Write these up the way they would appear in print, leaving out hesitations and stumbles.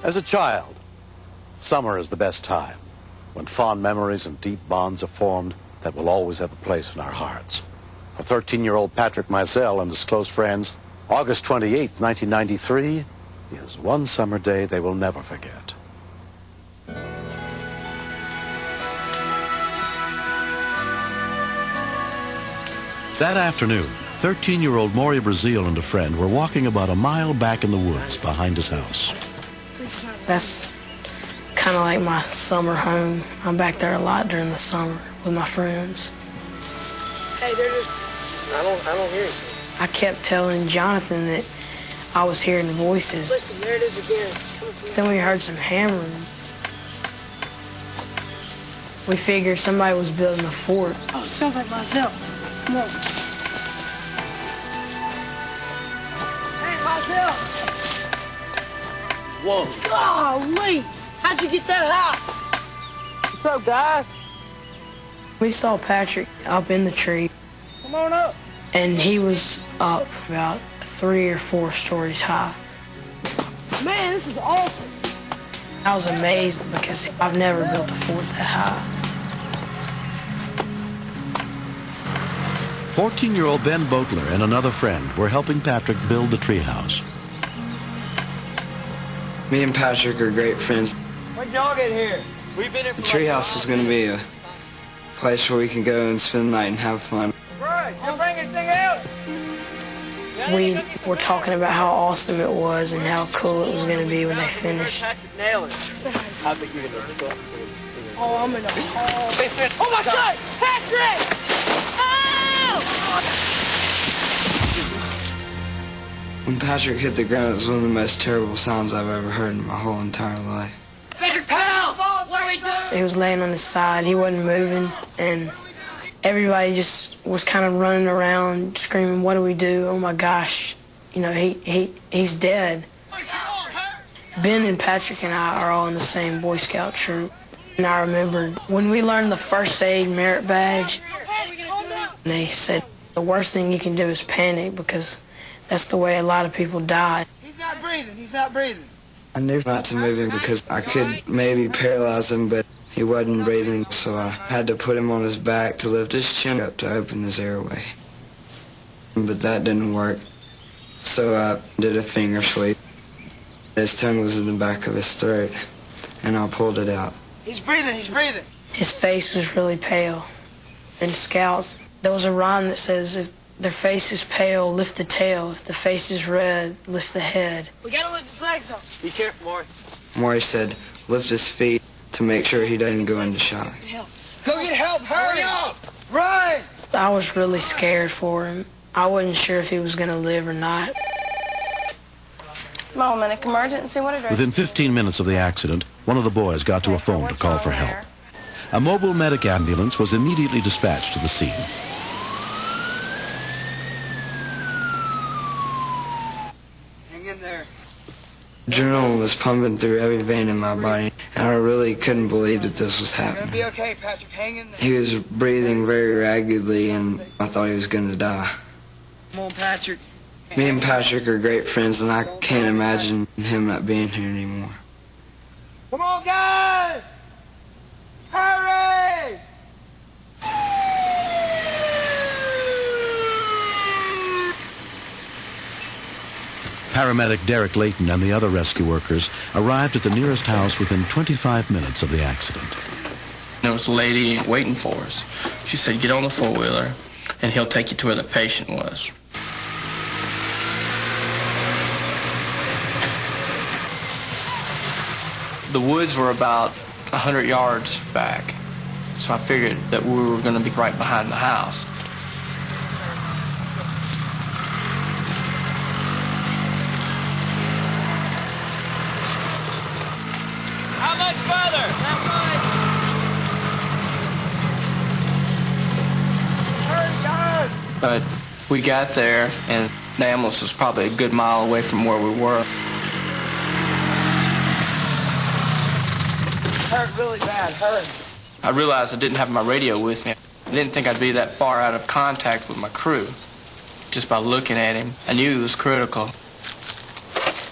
As a child, summer is the best time, when fond memories and deep bonds are formed that will always have a place in our hearts. For 13-year-old Patrick Mizell and his close friends, August 28th, 1993 is one summer day they will never forget. That afternoon, 13-year-old Maury Brazil and a friend were walking about a mile back in the woods behind his house. That's kind of like my summer home. I'm back there a lot during the summer with my friends. Hey, they're just... I don't hear anything. I kept telling Jonathan that I was hearing voices. Listen, there it is again. Then we heard some hammering. We figured somebody was building a fort. Oh, it sounds like myself. Come on. Hey, myself. Whoa. Golly! How'd you get that high? What's up, guys? We saw Patrick up in the tree. Come on up. And he was up about 3 or 4 stories high. Man, this is awesome. I was amazed because I've never built a fort that high. 14-year-old Ben Boatler and another friend were helping Patrick build the treehouse. Me and Patrick are great friends. When'd y'all get here? We've been here for The treehouse is going to be a place where we can go and spend the night and have fun. Right, you bring anything out? We were talking about how awesome it was and how cool it was going to be when they finished. Nail it. I think you're going to... Oh, I'm in the hall. Oh, my God! Patrick! When Patrick hit the ground, it was one of the most terrible sounds I've ever heard in my whole entire life. Patrick, help! What are we doing? He was laying on his side. He wasn't moving, and everybody just was kind of running around screaming, "What do we do? Oh, my gosh. You know, he's dead." Ben and Patrick and I are all in the same Boy Scout troop. And I remembered when we learned the first aid merit badge, they said the worst thing you can do is panic because that's the way a lot of people die. He's not breathing. He's not breathing. I knew not to move him because I could maybe paralyze him, but he wasn't breathing, so I had to put him on his back to lift his chin up to open his airway. But that didn't work, so I did a finger sweep. His tongue was in the back of his throat, and I pulled it out. He's breathing. He's breathing. His face was really pale. In Scouts, there was a rhyme that says, if their face is pale, lift the tail. If the face is red, lift the head. We gotta lift his legs up. Be careful, Maury. Maury said, lift his feet to make sure he doesn't go into shock. Go get help. Hurry up. Run. I was really scared for him. I wasn't sure if he was going to live or not. Moment, emergency, what address? Within 15 minutes of the accident, one of the boys got to a phone to call for help. A mobile medic ambulance was immediately dispatched to the scene. Hang in there. Adrenaline was pumping through every vein in my body, and I really couldn't believe that this was It's gonna happening. be okay, Patrick. Hang in there. He was breathing very raggedly, and I thought he was going to die. Come on, Patrick. Me and Patrick are great friends, and I can't imagine him not being here anymore. Come on, guys. Hurry. Paramedic Derek Layton and the other rescue workers arrived at the nearest house within 25 minutes of the accident. There was a lady waiting for us. She said, get on the four-wheeler, and he'll take you to where the patient was. The woods were about 100 yards back, so I figured that we were going to be right behind the house. How much further? Hurry, guys. But we got there, and the ambulance was probably a good mile away from where we were. Hurt really bad. Hurt. I realized I didn't have my radio with me. I didn't think I'd be that far out of contact with my crew. Just by looking at him, I knew he was critical.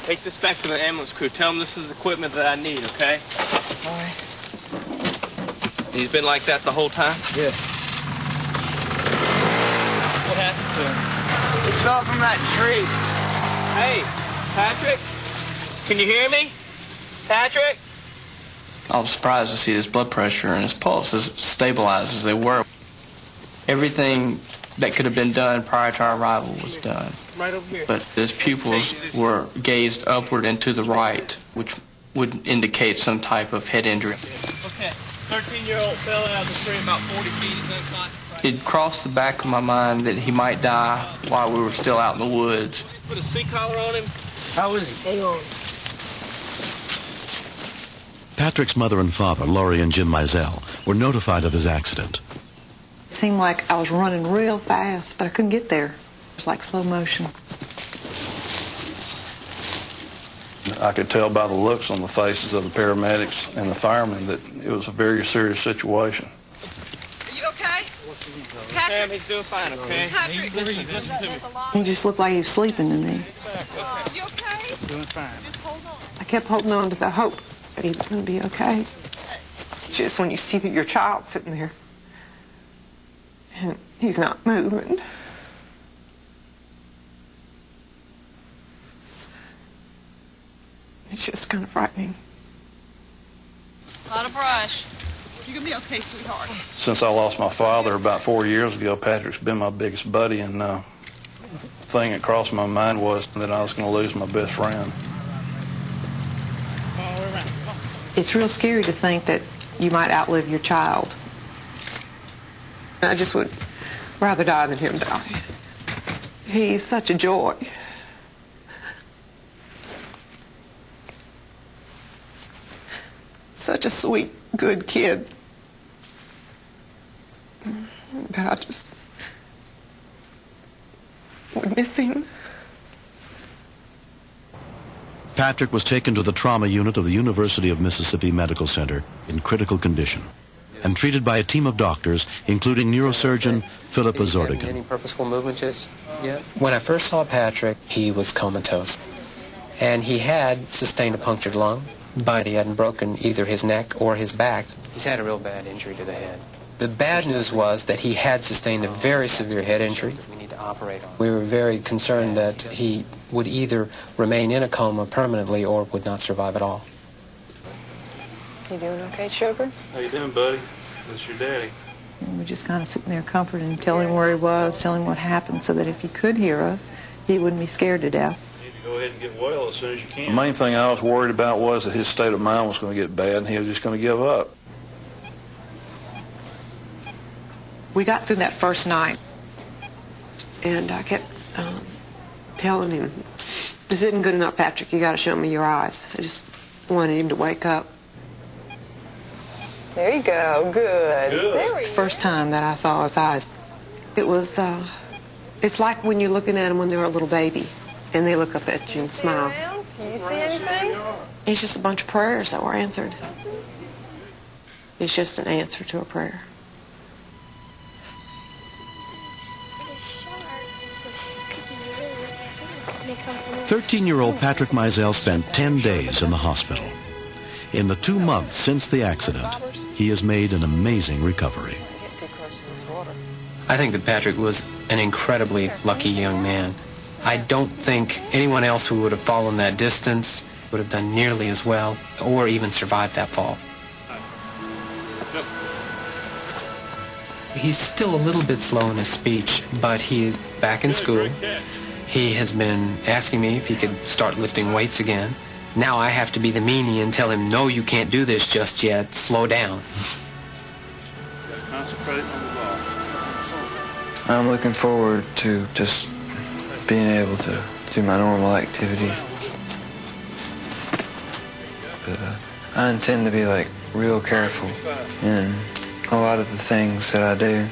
Take this back to the ambulance crew. Tell them this is equipment that I need, okay? All right. He's been like that the whole time? Yes. What happened to him? He fell from that tree. Hey, Patrick? Can you hear me? Patrick? I was surprised to see his blood pressure and his pulse as stabilized as they were. Everything that could have been done prior to our arrival was done. Right over here. But his pupils were gazed upward and to the right, which would indicate some type of head injury. Okay. 13-year-old fell out of the tree about 40 feet. He's unconscious. It crossed the back of my mind that he might die while we were still out in the woods. Put a sea collar on him. How is he? Hang on. Patrick's mother and father, Laurie and Jim Mizell, were notified of his accident. It seemed like I was running real fast, but I couldn't get there. It was like slow motion. I could tell by the looks on the faces of the paramedics and the firemen that it was a very serious situation. Are you okay? Sam, he's doing fine, okay? Patrick. Listen to me. He just looked like he was sleeping to me. Are you okay? Doing fine. Just hold on. I kept holding on to the hope that he was going to be okay. Just when you see that your child's sitting there and he's not moving. It's just kind of frightening. A lot of brush. You're going to be okay, sweetheart. Since I lost my father about 4 years ago, Patrick's been my biggest buddy, and the thing that crossed my mind was that I was going to lose my best friend. It's real scary to think that you might outlive your child. I just would rather die than him die. He's such a joy. Such a sweet, good kid. That I just would miss him. Patrick was taken to the trauma unit of the University of Mississippi Medical Center in critical condition and treated by a team of doctors, including neurosurgeon Philip Azordigan. Any purposeful movement just yet? When I first saw Patrick, he was comatose. And he had sustained a punctured lung, but he hadn't broken either his neck or his back. He's had a real bad injury to the head. The bad news was that he had sustained a very severe head injury. We need to operate on. We were very concerned that he would either remain in a coma permanently or would not survive at all. You doing okay, sugar? How you doing, buddy? This your daddy. And we're just kind of sitting there comforting him, telling him where he was, telling him what happened, so that if he could hear us, he wouldn't be scared to death. You need to go ahead and get well as soon as you can. The main thing I was worried about was that his state of mind was going to get bad and he was just going to give up. We got through that first night, and I kept telling him, "This isn't good enough, Patrick. You got to show me your eyes." I just wanted him to wake up. There you go. Good. There we go. First time that I saw his eyes, it was, it's like when you're looking at them when they're a little baby, and they look up at you and smile. Do you see anything? It's just a bunch of prayers that were answered. It's just an answer to a prayer. 13-year-old Patrick Mizell spent 10 days in the hospital. In the 2 months since the accident, he has made an amazing recovery. I think that Patrick was an incredibly lucky young man. I don't think anyone else who would have fallen that distance would have done nearly as well or even survived that fall. He's still a little bit slow in his speech, but he is back in school. He has been asking me if he could start lifting weights again. Now I have to be the meanie and tell him, no, you can't do this just yet. Slow down. Concentrate on the ball. I'm looking forward to just being able to do my normal activities. But I intend to be real careful in a lot of the things that I do.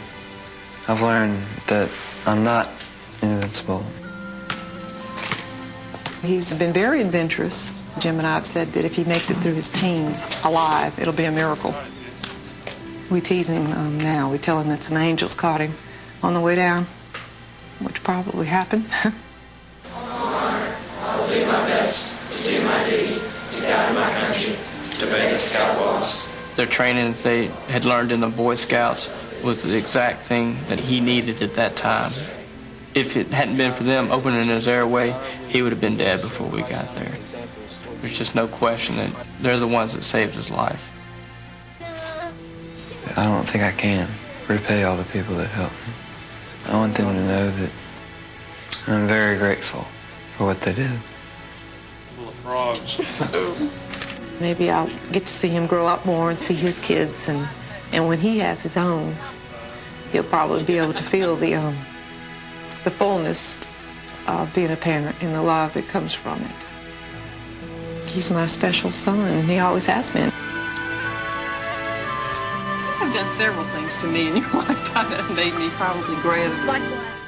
I've learned that I'm not invincible. He's been very adventurous. Jim and I have said that if he makes it through his teens alive, it'll be a miracle. We tease him now. We tell him that some angels caught him on the way down, which probably happened. I will do my best. their training that they had learned in the Boy Scouts was the exact thing that he needed at that time. If it hadn't been for them opening his airway, he would have been dead before we got there. There's just no question that they're the ones that saved his life. I don't think I can repay all the people that helped me. I want them to know that I'm very grateful for what they did. Frogs. Maybe I'll get to see him grow up more and see his kids, and when he has his own, he'll probably be able to feel the fullness of being a parent and the love that comes from it. He's my special son, and he always has been. You've done several things to me in your lifetime that have made me probably greater. Like what?